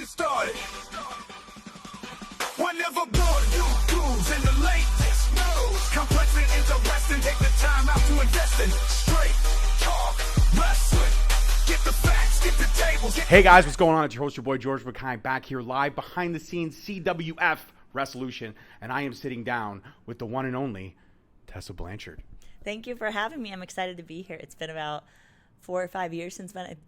get started. Whenever born, you dudes in the latest news. Complex and interesting, take the time out to invest in straight talk wrestling. Get the facts, get the tables. Hey guys, what's going on? It's your host, your boy George McKay, back here live behind the scenes CWF Resolution, and I am sitting down with the one and only Tessa Blanchard. Thank you for having me. I'm excited to be here. It's been about 4 or 5 years since I've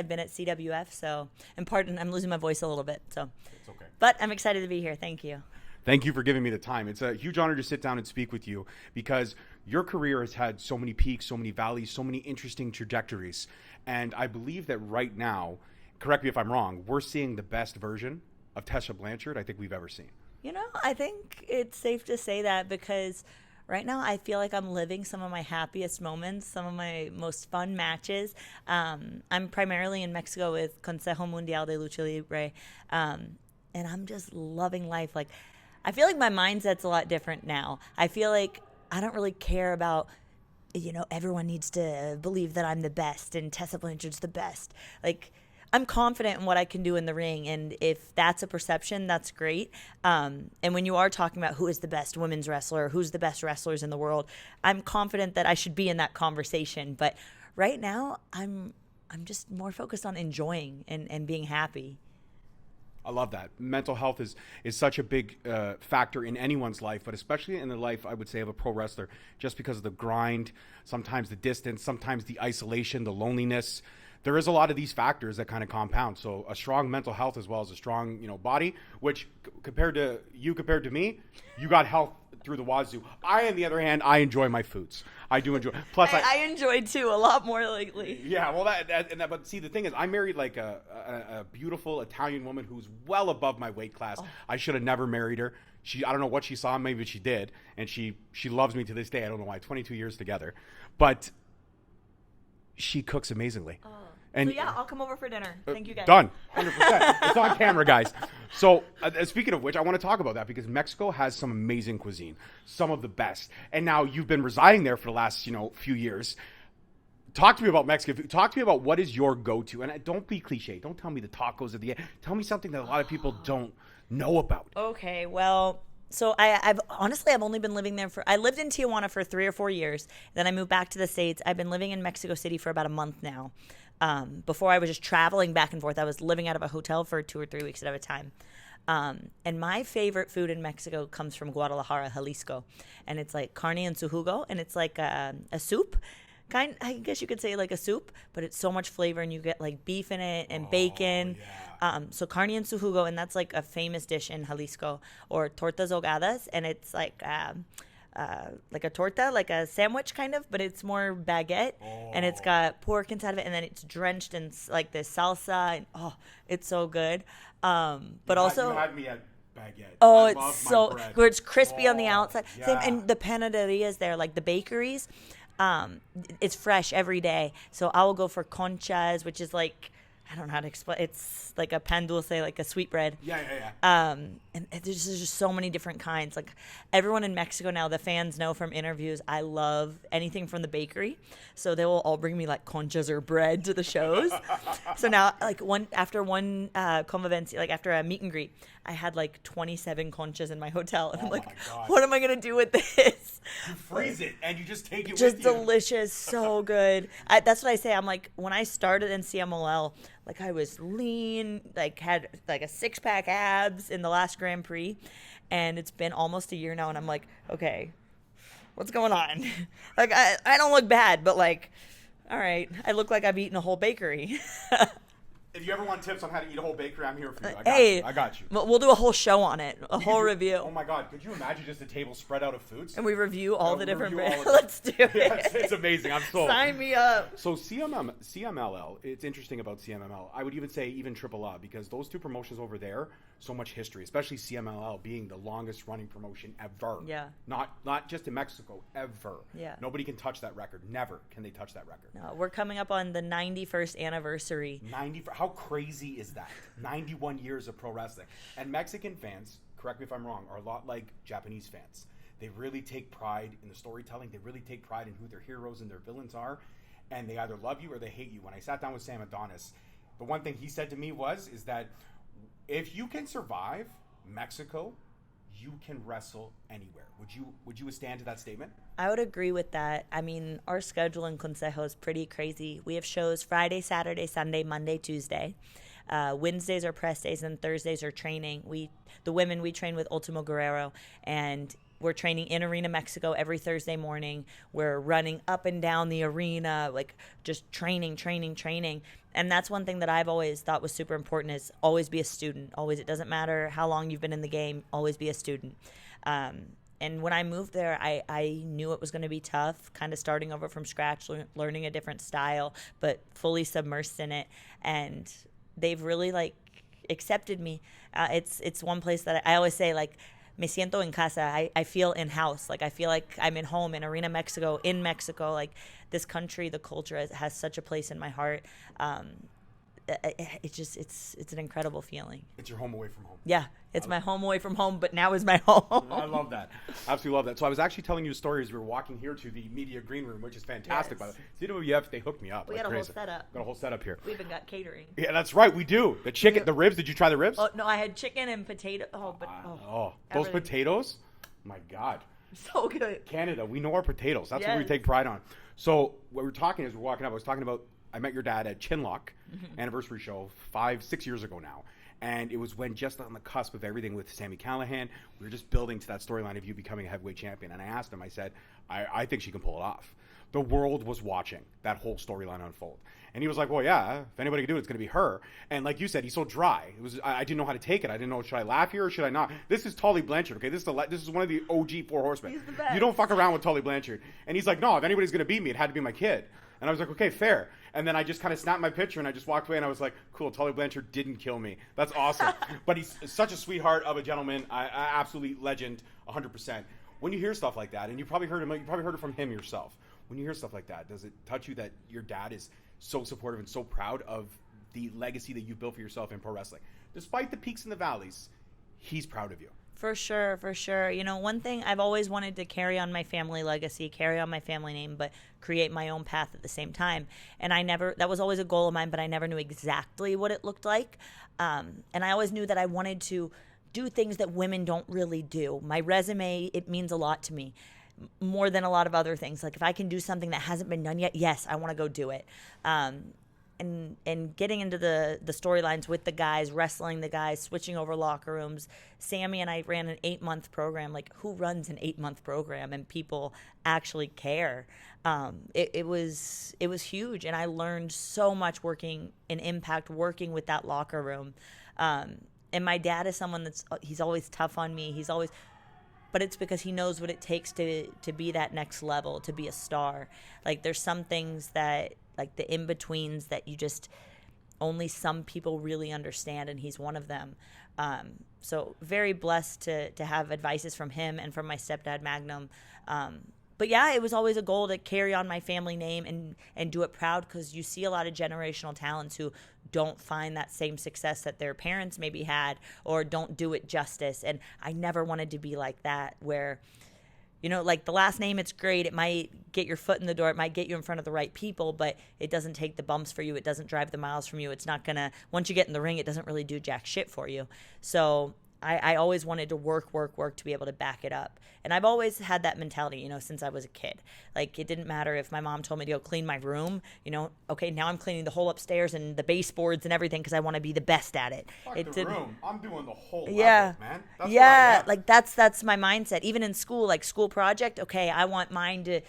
been at CWF. So, and pardon, I'm losing my voice a little bit. So, it's okay. But I'm excited to be here. Thank you. Thank you for giving me the time. It's a huge honor to sit down and speak with you because your career has had so many peaks, so many valleys, so many interesting trajectories. And I believe that right now, correct me if I'm wrong, we're seeing the best version of Tessa Blanchard I think we've ever seen. You know, I think it's safe to say that because right now I feel like I'm living some of my happiest moments, some of my most fun matches. I'm primarily in Mexico with Consejo Mundial de Lucha Libre, and I'm just loving life. Like, I feel like my mindset's a lot different now. I feel like I don't really care about, you know, everyone needs to believe that I'm the best and Tessa Blanchard's the best. Like, I'm confident in what I can do in the ring, and if that's a perception, that's great. And when you are talking about who is the best women's wrestler, who's the best wrestlers in the world, I'm confident that I should be in that conversation. But right now, I'm just more focused on enjoying and being happy. I love that. Mental health is such a big factor in anyone's life, but especially in the life, I would say, of a pro wrestler, just because of the grind, sometimes the distance, sometimes the isolation, the loneliness. There is a lot of these factors that kind of compound. So a strong mental health as well as a strong, body, which compared to me, you got health through the wazoo. I, on the other hand, I enjoy my foods. I do enjoy. Plus, I enjoyed too a lot more lately. Yeah, well, but see, the thing is, I married like a beautiful Italian woman who's well above my weight class. Oh. I should have never married her. I don't know what she saw, maybe she did, and she loves me to this day. I don't know why. 22 years together, but she cooks amazingly. Oh. And so yeah, I'll come over for dinner. Thank you guys. Done. 100%. It's on camera, guys. So speaking of which, I want to talk about that because Mexico has some amazing cuisine, some of the best. And now you've been residing there for the last, few years. Talk to me about Mexico. Talk to me about what is your go-to. And don't be cliche. Don't tell me the tacos at the end. Tell me something that a lot of people don't know about. Okay, well, so I've only been living there I lived in Tijuana for 3 or 4 years. Then I moved back to the States. I've been living in Mexico City for about a month now. Before I was just traveling back and forth. I was living out of a hotel for 2 or 3 weeks at a time. And my favorite food in Mexico comes from Guadalajara, Jalisco. And it's like carne en su jugo. And it's like a soup. I guess you could say like a soup. But it's so much flavor. And you get like beef in it and bacon. Yeah. So carne en su jugo. And that's like a famous dish in Jalisco. Or tortas ahogadas. And it's like a torta, like a sandwich kind of, but it's more baguette, and it's got pork inside of it, and then it's drenched in like this salsa, and it's so good. But also, you had me at baguette. Oh, it's so where it's crispy on the outside. Yeah. Same, and the panaderias there, like the bakeries, it's fresh every day. So I will go for conchas, which is like, I don't know how to explain. It's like a pan dulce, like a sweetbread. Yeah. And there's just so many different kinds. Like everyone in Mexico now, the fans know from interviews, I love anything from the bakery. So they will all bring me like conchas or bread to the shows. So now, like after one convivencia, like after a meet and greet, I had like 27 conchas in my hotel, and I'm like, what am I gonna do with this? You freeze it and you just take it. Just with you. Delicious, so good. That's what I say. I'm like, when I started in CMLL, like I was lean, like had like a 6-pack abs in the last Grand Prix, and it's been almost a year now, and I'm like, okay, what's going on? Like I don't look bad, but like, all right, I look like I've eaten a whole bakery. If you ever want tips on how to eat a whole bakery, I'm here for you. I got you. We'll do a whole show on it, whole review. Oh my God, could you imagine just a table spread out of foods? And we review all the different brands. Let's do it. Yeah, it's amazing. I'm sold. Sign me up. So CMLL, it's interesting about CMLL. I would even say even Triple A, because those two promotions over there, so much history, especially CMLL being the longest running promotion ever. Yeah. Not just in Mexico, ever. Yeah. Nobody can touch that record. Never can they touch that record. No, we're coming up on the 91st anniversary. How crazy is that? 91 years of pro wrestling. And Mexican fans, correct me if I'm wrong, are a lot like Japanese fans. They really take pride in the storytelling. They really take pride in who their heroes and their villains are. And they either love you or they hate you. When I sat down with Sam Adonis, the one thing he said to me is that If you can survive Mexico, you can wrestle anywhere. Would you stand to that statement? I would agree with that. I mean, our schedule in Consejo is pretty crazy. We have shows Friday, Saturday, Sunday, Monday, Tuesday. Wednesdays are press days and Thursdays are training. The women, we train with Ultimo Guerrero, and we're training in Arena Mexico every Thursday morning. We're running up and down the arena, like just training. And that's one thing that I've always thought was super important, is always be a student. Always, it doesn't matter how long you've been in the game, always be a student. And when I moved there, I knew it was going to be tough, kind of starting over from scratch, learning a different style, but fully submersed in it. And they've really like accepted me. It's one place that I always say, like, me siento en casa. I feel in house. Like, I feel like I'm in home in Arena Mexico, in Mexico. Like, this country, the culture has such a place in my heart. It's an incredible feeling. It's your home away from home. Yeah, it's my home away from home, but now is my home. I love that. Absolutely love that. So I was actually telling you a story as we were walking here to the media green room, which is fantastic. Yes. By the way, CWF, they hooked me up. We like got a crazy. whole setup. Got a whole setup here. We even got catering. Yeah, that's right. We do. The chicken, the ribs. Did you try the ribs? Oh, no, I had chicken and potato. Those potatoes. My God. So good. Canada, we know our potatoes. That's what we Yes. take pride on. So what we're talking as we're walking up, I was talking about, I met your dad at Chinlock anniversary show 5-6 years ago now. And it was when just on the cusp of everything with Sami Callihan, we were just building to that storyline of you becoming a heavyweight champion. And I asked him, I said, I think she can pull it off. The world was watching that whole storyline unfold. And he was like, well, yeah, if anybody can do it, it's going to be her. And like you said, he's so dry. I didn't know how to take it. I didn't know, should I laugh here or should I not? This is Tully Blanchard, okay? This is one of the OG Four Horsemen. He's the best. You don't fuck around with Tully Blanchard. And he's like, no, if anybody's going to beat me, it had to be my kid. And I was like, okay, fair. And then I just kind of snapped my picture and I just walked away and I was like, cool, Tully Blanchard didn't kill me. That's awesome. But he's such a sweetheart of a gentleman. I absolutely legend, 100%. When you hear stuff like that, and you probably heard it from him yourself. When you hear stuff like that, does it touch you that your dad is so supportive and so proud of the legacy that you built for yourself in pro wrestling? Despite the peaks and the valleys, he's proud of you. For sure. You know, one thing I've always wanted to carry on my family legacy, carry on my family name, but create my own path at the same time. And that was always a goal of mine, but I never knew exactly what it looked like. And I always knew that I wanted to do things that women don't really do. My resume, it means a lot to me, more than a lot of other things. Like, if I can do something that hasn't been done yet, yes, I want to go do it. And getting into the storylines with the guys, wrestling the guys, switching over locker rooms. Sami and I ran an 8-month program. Like, who runs an 8-month program and people actually care? It was huge, and I learned so much working in Impact, working with that locker room. And my dad is someone he's always tough on me. But it's because he knows what it takes to be that next level, to be a star. Like, there's some things that, like the in-betweens, that you just, only some people really understand, and he's one of them. So very blessed to have advices from him and from my stepdad, Magnum. But yeah, it was always a goal to carry on my family name and do it proud, because you see a lot of generational talents who don't find that same success that their parents maybe had, or don't do it justice. And I never wanted to be like that, where, you know, like the last name, it's great. It might get your foot in the door. It might get you in front of the right people, but it doesn't take the bumps for you. It doesn't drive the miles from you. It's not going to, once you get in the ring, it doesn't really do jack shit for you. So I always wanted to work to be able to back it up. And I've always had that mentality, you know, since I was a kid. Like, it didn't matter if my mom told me to go clean my room, you know, okay, now I'm cleaning the whole upstairs and the baseboards and everything, because I want to be the best at it. Fuck the room. I'm doing the whole yeah, level, man. That's like that's my mindset. Even in school, like school project, okay, I want mine to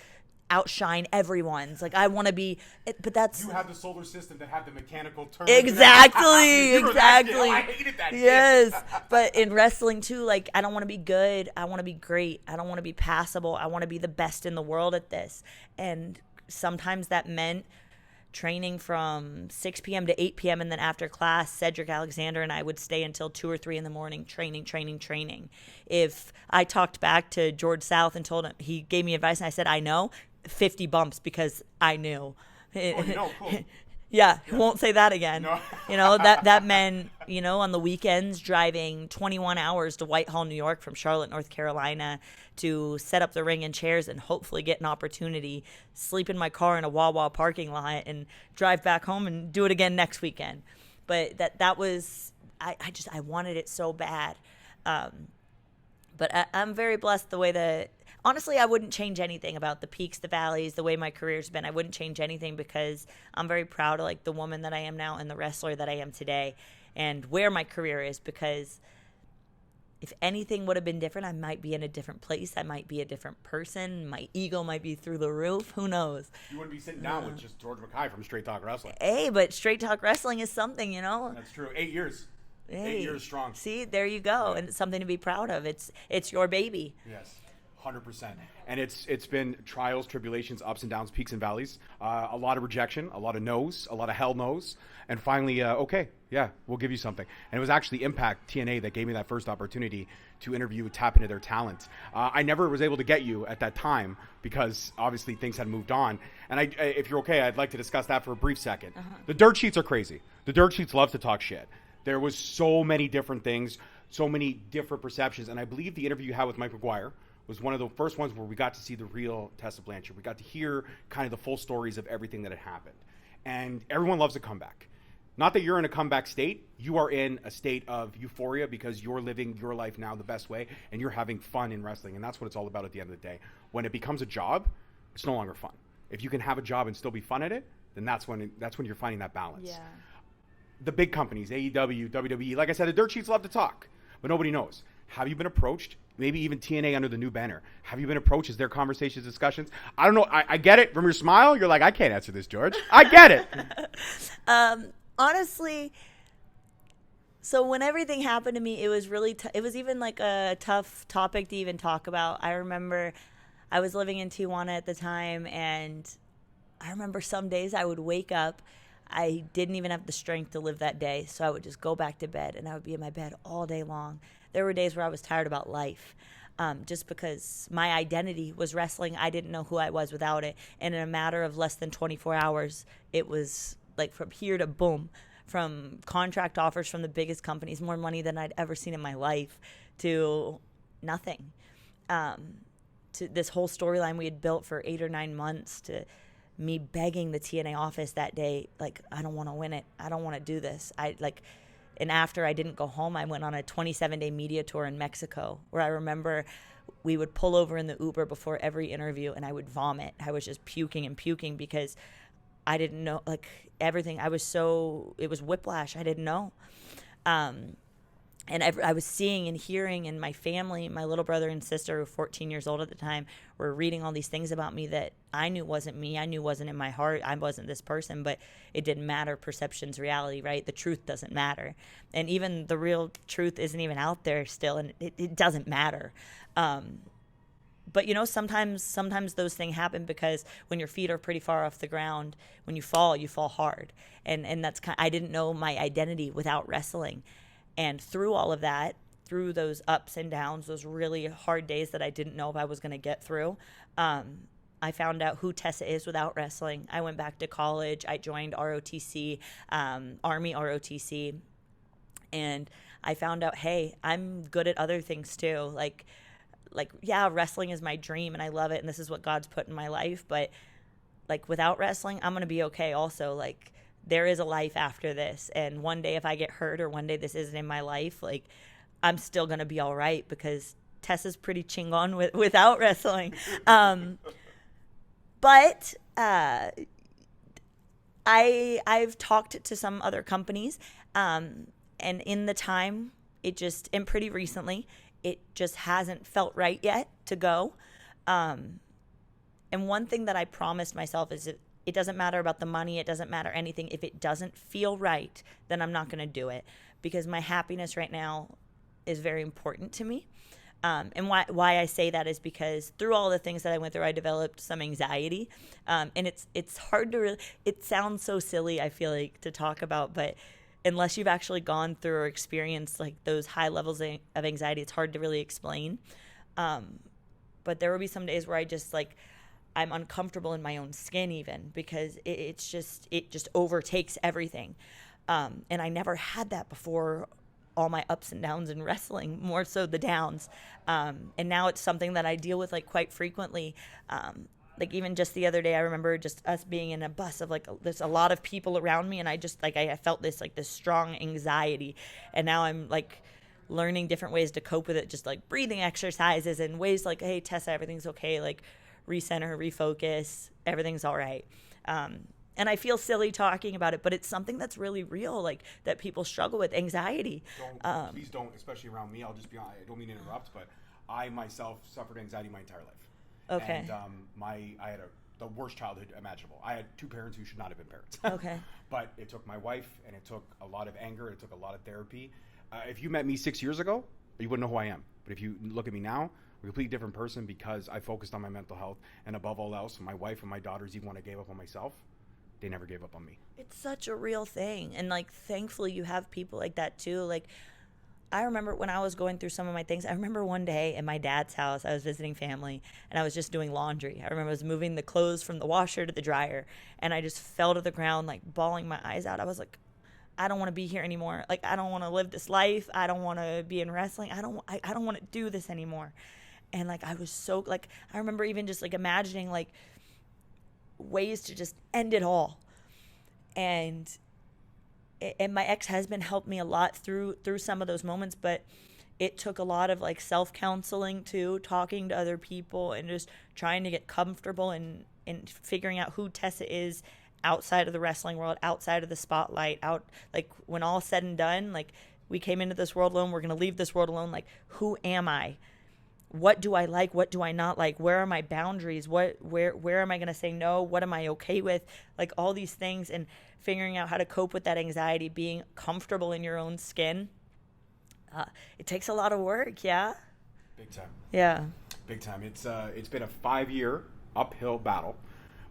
outshine everyone's. Like, I want to be, but that's, you have the solar system that have the mechanical turn. Exactly. I hated that. Yes, but in wrestling too, like, I don't want to be good. I want to be great. I don't want to be passable. I want to be the best in the world at this. And sometimes that meant training from 6 p.m. to 8 p.m. and then after class, Cedric Alexander and I would stay until 2 or 3 in the morning training. If I talked back to George South and told him, he gave me advice and I said, I know, 50 bumps, because I knew. Oh, you know, cool. Yeah, won't say that again. No. You know, that meant, you know, on the weekends driving 21 hours to Whitehall, New York from Charlotte, North Carolina, to set up the ring and chairs and hopefully get an opportunity, sleep in my car in a Wawa parking lot and drive back home and do it again next weekend. But that was I wanted it so bad. But I'm very blessed the way that, honestly, I wouldn't change anything about the peaks, the valleys, the way my career's been. I wouldn't change anything because I'm very proud of like the woman that I am now and the wrestler that I am today and where my career is, because if anything would have been different, I might be in a different place. I might be a different person. My ego might be through the roof. Who knows? You wouldn't be sitting down with just George Mackay from Straight Talk Wrestling. Hey, but Straight Talk Wrestling is something, you know? That's true. 8 years. Hey, 8 years strong. See, there you go. Yeah. And it's something to be proud of. It's your baby. Yes. 100%. And it's been trials, tribulations, ups and downs, peaks and valleys, a lot of rejection, a lot of no's, a lot of hell no's, and finally, okay, yeah, we'll give you something. And it was actually Impact TNA that gave me that first opportunity to interview, tap into their talent. I never was able to get you at that time because obviously things had moved on. And if you're okay, I'd like to discuss that for a brief second. The dirt sheets are crazy. The dirt sheets love to talk shit. There was so many different things, so many different perceptions. And I believe the interview you had with Mike McGuire was one of the first ones where we got to see the real Tessa Blanchard. We got to hear kind of the full stories of everything that had happened. And everyone loves a comeback. Not that you're in a comeback state. You are in a state of euphoria because you're living your life now the best way and you're having fun in wrestling. And that's what it's all about at the end of the day. When it becomes a job, it's no longer fun. If you can have a job and still be fun at it, then that's when you're finding that balance. Yeah. The big companies, AEW, WWE, like I said, the dirt sheets love to talk, but nobody knows. Have you been approached? Maybe even TNA under the new banner. Have you been approached? Is there conversations, discussions? I don't know. I get it. From your smile, you're like, I can't answer this, George. I get it. Honestly, so when everything happened to me, it was really it was even like a tough topic to even talk about. I remember I was living in Tijuana at the time, and I remember some days I would wake up. I didn't even have the strength to live that day, so I would just go back to bed, and I would be in my bed all day long. There were days where I was tired about life, just because my identity was wrestling. I didn't know who I was without it, and in a matter of less than 24 hours, it was like from here to boom, from contract offers from the biggest companies, more money than I'd ever seen in my life, to nothing, to this whole storyline we had built for 8 or 9 months, to me begging the TNA office that day, like, I don't want to win it. I don't want to do this. And after I didn't go home, I went on a 27-day media tour in Mexico, where I remember we would pull over in the Uber before every interview and I would vomit. I was just puking and puking because I didn't know, like, everything. It was whiplash. I didn't know. And I was seeing and hearing, and my family, my little brother and sister, who were 14 years old at the time, were reading all these things about me that I knew wasn't me. I knew wasn't in my heart. I wasn't this person, but it didn't matter. Perception's reality, right? The truth doesn't matter. And even the real truth isn't even out there still, and it doesn't matter. But, you know, sometimes those things happen because when your feet are pretty far off the ground, when you fall hard. And that's I didn't know my identity without wrestling. And through all of that, through those ups and downs, those really hard days that I didn't know if I was going to get through, I found out who Tessa is without wrestling. I went back to college. I joined ROTC, Army ROTC. And I found out, hey, I'm good at other things too. Like, yeah, wrestling is my dream and I love it. And this is what God's put in my life. But like without wrestling, I'm going to be okay also. Like, there is a life after this. And one day if I get hurt or one day this isn't in my life, like, I'm still going to be all right because Tessa's pretty chingon without wrestling. But I've talked to some other companies, and in the time, and pretty recently, it just hasn't felt right yet to go. And one thing that I promised myself is it doesn't matter about the money. It doesn't matter anything. If it doesn't feel right, then I'm not going to do it because my happiness right now is very important to me. And why I say that is because through all the things that I went through, I developed some anxiety. And it's hard to really, it sounds so silly, I feel like, to talk about, but unless you've actually gone through or experienced like those high levels of anxiety, it's hard to really explain. But there will be some days where I just like, I'm uncomfortable in my own skin even because it just overtakes everything. And I never had that before all my ups and downs in wrestling, more so the downs. And now it's something that I deal with like quite frequently. like even just the other day, I remember just us being in a bus of like there's a lot of people around me, and I just like I felt this like this strong anxiety, and now I'm like learning different ways to cope with it, just like breathing exercises and ways like, hey Tessa, everything's okay, like recenter, refocus, everything's all right. And I feel silly talking about it, but it's something that's really real, like that people struggle with, anxiety. Please don't, especially around me. I'll just be honest, I don't mean to interrupt, but I myself suffered anxiety my entire life. Okay. And I had the worst childhood imaginable. I had two parents who should not have been parents. Okay. But it took my wife, and it took a lot of anger. It took a lot of therapy. If you met me 6 years ago, you wouldn't know who I am. But if you look at me now, I'm a completely different person because I focused on my mental health. And above all else, my wife and my daughters, even when I gave up on myself, they never gave up on me. It's such a real thing. And like, thankfully you have people like that too. Like, I remember when I was going through some of my things, I remember one day in my dad's house, I was visiting family and I was just doing laundry. I remember I was moving the clothes from the washer to the dryer, and I just fell to the ground, like bawling my eyes out. I was like, I don't want to be here anymore. Like, I don't want to live this life. I don't want to be in wrestling. I don't want to do this anymore. And like, I was so like, I remember even just like imagining like ways to just end it all. And my ex-husband helped me a lot through some of those moments, but it took a lot of like self-counseling too, talking to other people and just trying to get comfortable and figuring out who Tessa is outside of the wrestling world, outside of the spotlight, out like when all said and done, like we came into this world alone, we're going to leave this world alone. Like, who am I? What do I like? What do I not like? Where are my boundaries? Where am I going to say no? What am I okay with? Like all these things, and figuring out how to cope with that anxiety, being comfortable in your own skin. It takes a lot of work. Yeah. Big time. Yeah. Big time. It's been a 5-year uphill battle,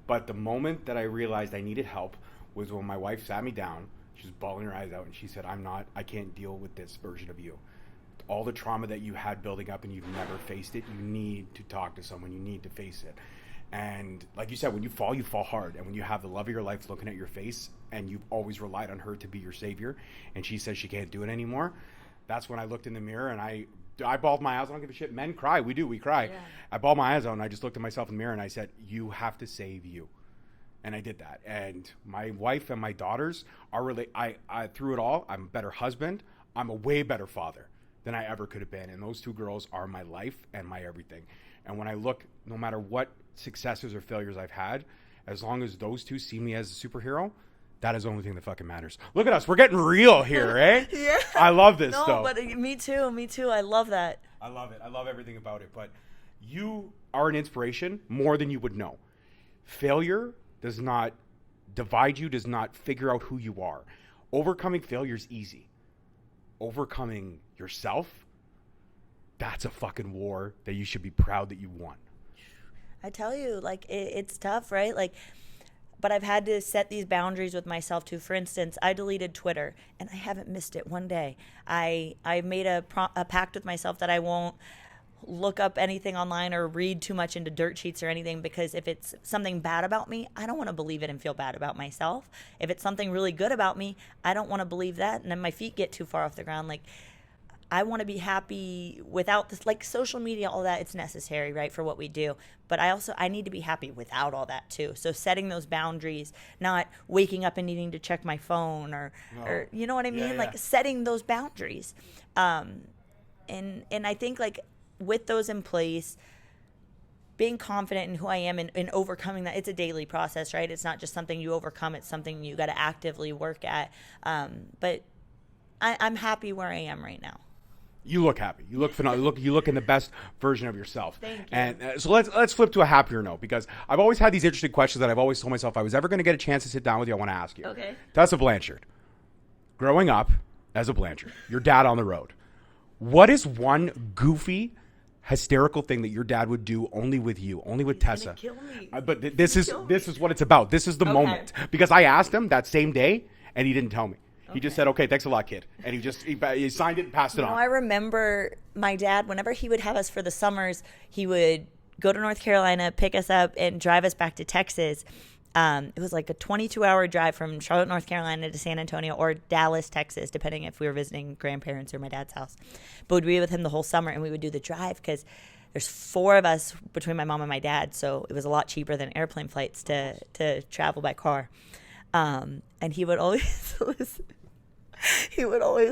but the moment that I realized I needed help was when my wife sat me down. She was bawling her eyes out, and she said, I can't deal with this version of you. All the trauma that you had building up and you've never faced it, you need to talk to someone. You need to face it. And like you said, when you fall hard. And when you have the love of your life looking at your face and you've always relied on her to be your savior, and she says she can't do it anymore, that's when I looked in the mirror and I bawled my eyes. I don't give a shit. Men cry. We cry. Yeah. I bawled my eyes out and I just looked at myself in the mirror and I said, you have to save you. And I did that. And my wife and my daughters are really, I through it all, I'm a better husband. I'm a way better father than I ever could have been. And those two girls are my life and my everything. And when I look, no matter what successes or failures I've had, as long as those two see me as a superhero, that is the only thing that fucking matters. Look at us. We're getting real here, eh? Yeah. I love this, though. No, but me too. I love that. I love it. I love everything about it. But you are an inspiration more than you would know. Failure does not divide you, does not figure out who you are. Overcoming failure is easy. Overcoming yourself, that's a fucking war that you should be proud that you won. I tell you, like, it's tough, right? Like, but I've had to set these boundaries with myself too. For instance, I deleted Twitter and I haven't missed it one day. I made a pact with myself that I won't look up anything online or read too much into dirt sheets or anything, because if it's something bad about me, I don't want to believe it and feel bad about myself. If it's something really good about me, I don't want to believe that, and then my feet get too far off the ground. Like, I want to be happy without this, like social media, all that, it's necessary, right, for what we do. But I need to be happy without all that too. So setting those boundaries, not waking up and needing to check my phone or you know what I mean? Yeah. Like setting those boundaries. And I think like with those in place, being confident in who I am and overcoming that, it's a daily process, right? It's not just something you overcome. It's something you got to actively work at. But I'm happy where I am right now. You look happy. You look phenomenal. You look in the best version of yourself. Thank you. And so let's flip to a happier note, because I've always had these interesting questions that I've always told myself if I was ever going to get a chance to sit down with you, I want to ask you. Okay. Tessa Blanchard, growing up as a Blanchard, your dad on the road, what is one goofy, hysterical thing that your dad would do only with you, only with Tessa? Kill me. But this is what it's about. This is the moment, because I asked him that same day and he didn't tell me. He just said, okay, thanks a lot, kid. And he signed it and passed it on. I remember my dad, whenever he would have us for the summers, he would go to North Carolina, pick us up, and drive us back to Texas. It was like a 22-hour drive from Charlotte, North Carolina to San Antonio or Dallas, Texas, depending if we were visiting grandparents or my dad's house. But we'd be with him the whole summer, and we would do the drive because there's 4 of us between my mom and my dad, so it was a lot cheaper than airplane flights to travel by car. And he would always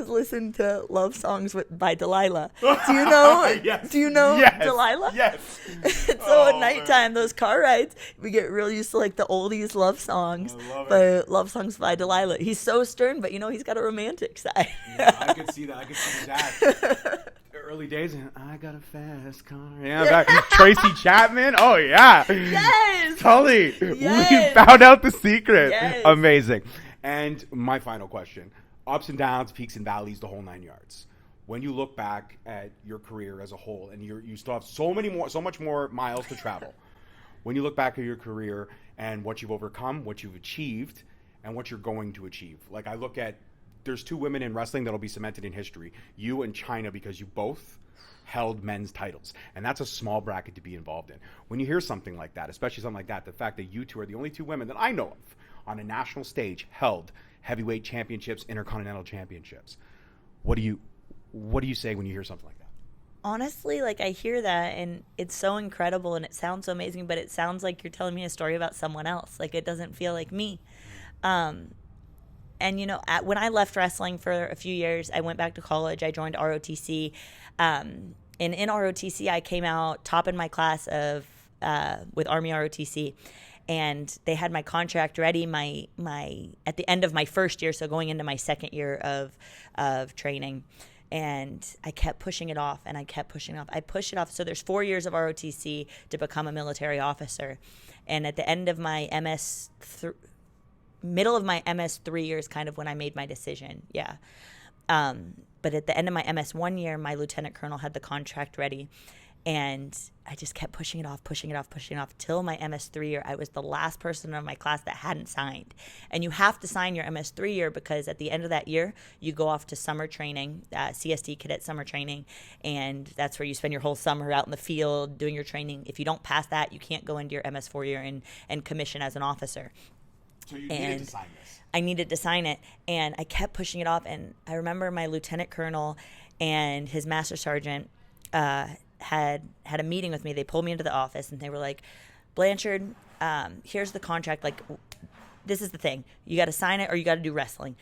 listen to love songs by Delilah. Do you know? Yes. Do you know Yes. Delilah? Yes. So at nighttime, those car rides, we get real used to like the oldies love songs, love songs by Delilah. He's so stern, but he's got a romantic side. Yeah, I could see that. I could see that. Early days, and I got a fast car. Yeah, Tracy Chapman. Oh yeah. Yes. Tully. Yes. We found out the secret. Yes. Amazing. And my final question: ups and downs, peaks and valleys, the whole 9 yards. When you look back at your career as a whole, and you still have so much more miles to travel. When you look back at your career and what you've overcome, what you've achieved, and what you're going to achieve, like I look at. There's 2 women in wrestling that'll be cemented in history. You and China, because you both held men's titles. And that's a small bracket to be involved in. When you hear something like that, especially something like that, the fact that you 2 are the only 2 women that I know of on a national stage held heavyweight championships, intercontinental championships. What do you say when you hear something like that? Honestly, like I hear that and it's so incredible and it sounds so amazing, but it sounds like you're telling me a story about someone else. Like it doesn't feel like me. And, when I left wrestling for a few years, I went back to college. I joined ROTC. And in ROTC, I came out top in my class with Army ROTC. And they had my contract ready at the end of my first year, so going into my second year of training. And I kept pushing it off, and I kept pushing it off. I pushed it off. So there's 4 years of ROTC to become a military officer. And at the end of my middle of my MS 3 years, kind of when I made my decision. Yeah. But at the end of my MS 1 year, my lieutenant colonel had the contract ready. And I just kept pushing it off till my MS 3 year. I was the last person in my class that hadn't signed. And you have to sign your MS 3 year because at the end of that year, you go off to summer training, CST cadet summer training. And that's where you spend your whole summer out in the field doing your training. If you don't pass that, you can't go into your MS 4 year and commission as an officer. So you needed to sign this. I needed to sign it, and I kept pushing it off. And I remember my lieutenant colonel and his master sergeant had a meeting with me. They pulled me into the office, and they were like, Blanchard, here's the contract. Like, this is the thing. You got to sign it or you got to do wrestling.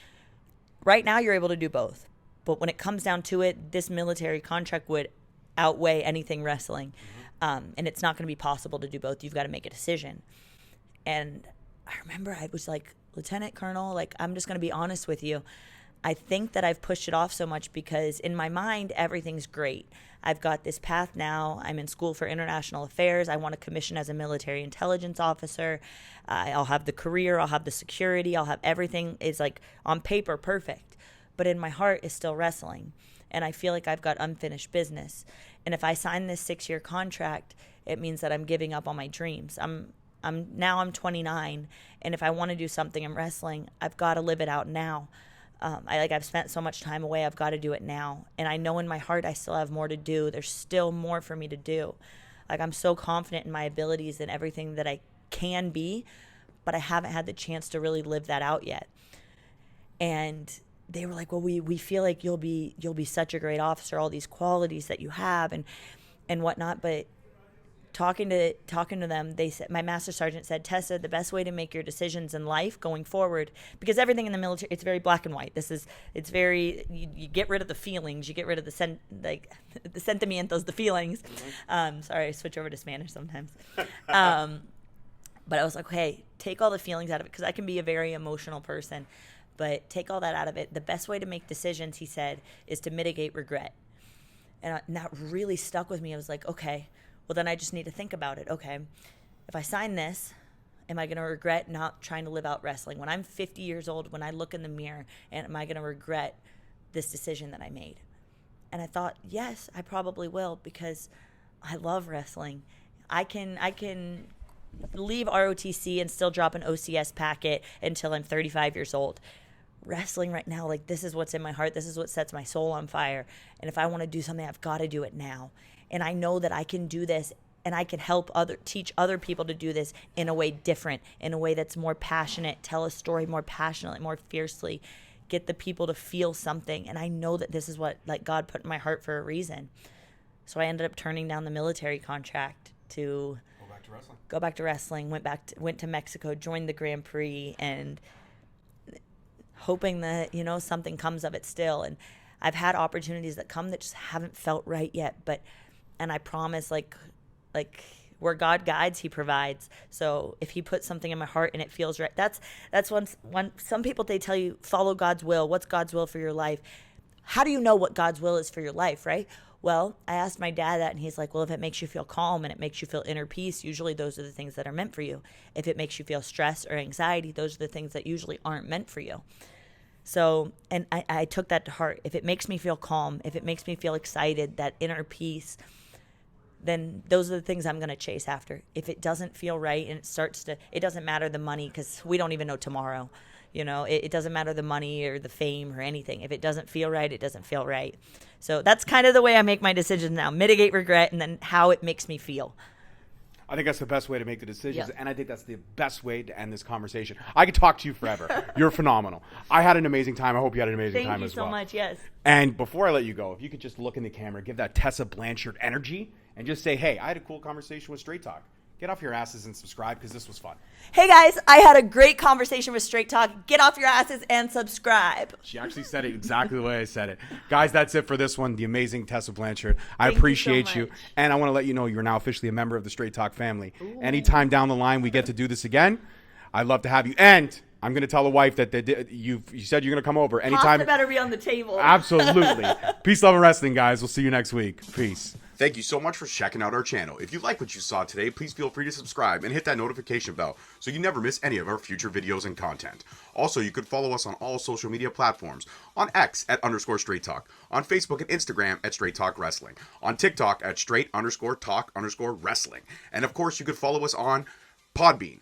Right now, you're able to do both. But when it comes down to it, this military contract would outweigh anything wrestling. And it's not going to be possible to do both. You've got to make a decision. And I remember I was like, Lieutenant Colonel, like, I'm just going to be honest with you. I think that I've pushed it off so much because in my mind, everything's great. I've got this path now. I'm in school for international affairs. I want to commission as a military intelligence officer. I'll have the career. I'll have the security. I'll have everything is like on paper perfect. But in my heart is still wrestling. And I feel like I've got unfinished business. And if I sign this 6-year contract, it means that I'm giving up on my dreams. I'm 29, and if I want to do something in wrestling, I've got to live it out now. I've spent so much time away. I've got to do it now. And I know in my heart I still have more to do. There's still more for me to do. Like, I'm so confident in my abilities and everything that I can be, but I haven't had the chance to really live that out yet. And they were like, well, we feel like you'll be such a great officer, all these qualities that you have and whatnot. But talking to them, they said, my master sergeant said, Tessa, the best way to make your decisions in life going forward, because everything in the military, it's very black and white. It's very, you get rid of the feelings, you get rid of the sentimientos, the feelings. Sorry, I switch over to Spanish sometimes. But I was like, okay, take all the feelings out of it, because I can be a very emotional person, but take all that out of it. The best way to make decisions, he said, is to mitigate regret. And that really stuck with me. I was like, okay, well, then I just need to think about it. Okay, if I sign this, am I going to regret not trying to live out wrestling? When I'm 50 years old, when I look in the mirror, and am I going to regret this decision that I made? And I thought, yes, I probably will, because I love wrestling. I can leave ROTC and still drop an OCS packet until I'm 35 years old. Wrestling right now, like, this is what's in my heart. This is what sets my soul on fire. And if I want to do something, I've got to do it now. And I know that I can do this and I can teach other people to do this in a way different, in a way that's more passionate, tell a story more passionately, more fiercely, get the people to feel something. And I know that this is what like God put in my heart for a reason. So I ended up turning down the military contract to go back to wrestling, went to Mexico, joined the Grand Prix, and hoping that, you know, something comes of it still. And I've had opportunities that come that just haven't felt right yet, and I promise, like where God guides, he provides. So if he puts something in my heart and it feels right, that's when some people, they tell you, follow God's will. What's God's will for your life? How do you know what God's will is for your life, right? Well, I asked my dad that, and he's like, well, if it makes you feel calm and it makes you feel inner peace, usually those are the things that are meant for you. If it makes you feel stress or anxiety, those are the things that usually aren't meant for you. So, and I took that to heart. If it makes me feel calm, if it makes me feel excited, that inner peace, then those are the things I'm going to chase after. If it doesn't feel right and it doesn't matter the money, because we don't even know tomorrow. You know, it doesn't matter the money or the fame or anything. If it doesn't feel right, it doesn't feel right. So that's kind of the way I make my decisions now. Mitigate regret, and then how it makes me feel. I think that's the best way to make the decisions, Yeah. and I think that's the best way to end this conversation. I could talk to you forever. You're phenomenal. I had an amazing time. I hope you had an amazing time as well. Thank you so much, yes. And before I let you go, if you could just look in the camera, give that Tessa Blanchard energy, and just say, hey, I had a cool conversation with Straight Talk. Get off your asses and subscribe, because this was fun. Hey guys, I had a great conversation with Straight Talk. Get off your asses and subscribe. She actually said it exactly the way I said it. Guys, that's it for this one. The amazing Tessa Blanchard. I Thank appreciate you you. so much. And I want to let you know you're now officially a member of the Straight Talk family. Anytime down the line we get to do this again, I'd love to have you. And I'm going to tell the wife that you said you're going to come over anytime. Pasta better be on the table. Absolutely. Peace, love, and wrestling, guys. We'll see you next week. Peace. Thank you so much for checking out our channel. If you like what you saw today, please feel free to subscribe and hit that notification bell so you never miss any of our future videos and content. Also, you could follow us on all social media platforms. On X at _Straight Talk. On Facebook and Instagram at Straight Talk Wrestling. On TikTok at Straight_Talk_Wrestling. And of course, you could follow us on Podbean,